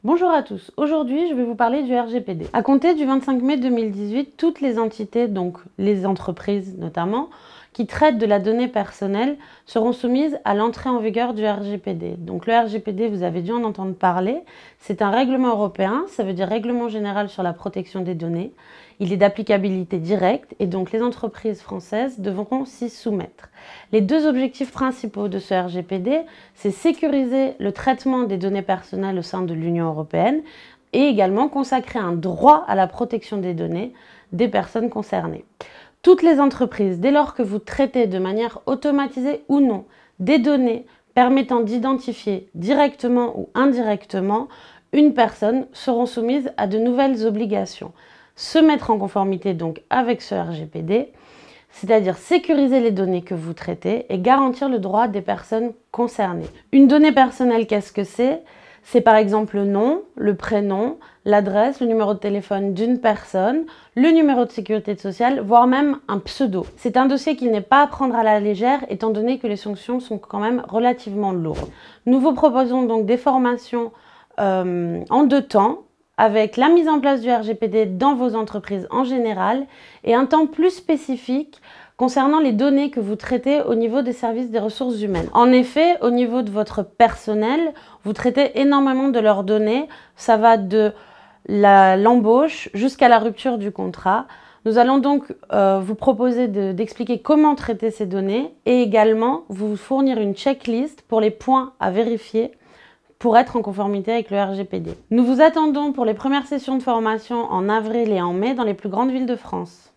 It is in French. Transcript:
Bonjour à tous, aujourd'hui je vais vous parler du RGPD. À compter du 25 mai 2018, toutes les entités, donc les entreprises notamment, qui traitent de la donnée personnelle seront soumises à l'entrée en vigueur du RGPD. Donc le RGPD, vous avez dû en entendre parler, c'est un règlement européen, ça veut dire Règlement général sur la protection des données. Il est d'applicabilité directe et donc les entreprises françaises devront s'y soumettre. Les deux objectifs principaux de ce RGPD, c'est sécuriser le traitement des données personnelles au sein de l'Union européenne et également consacrer un droit à la protection des données des personnes concernées. Toutes les entreprises, dès lors que vous traitez de manière automatisée ou non des données permettant d'identifier directement ou indirectement une personne, seront soumises à de nouvelles obligations. Se mettre en conformité donc avec ce RGPD, c'est-à-dire sécuriser les données que vous traitez et garantir le droit des personnes concernées. Une donnée personnelle, qu'est-ce que c'est ? C'est par exemple le nom, le prénom, l'adresse, le numéro de téléphone d'une personne, le numéro de sécurité sociale, voire même un pseudo. C'est un dossier qu'il n'est pas à prendre à la légère, étant donné que les sanctions sont quand même relativement lourdes. Nous vous proposons donc des formations en 2 temps, avec la mise en place du RGPD dans vos entreprises en général et un temps plus spécifique concernant les données que vous traitez au niveau des services des ressources humaines. En effet, au niveau de votre personnel, vous traitez énormément de leurs données. Ça va de l'embauche jusqu'à la rupture du contrat. Nous allons donc vous proposer d'expliquer comment traiter ces données et également vous fournir une checklist pour les points à vérifier pour être en conformité avec le RGPD. Nous vous attendons pour les premières sessions de formation en avril et en mai dans les plus grandes villes de France.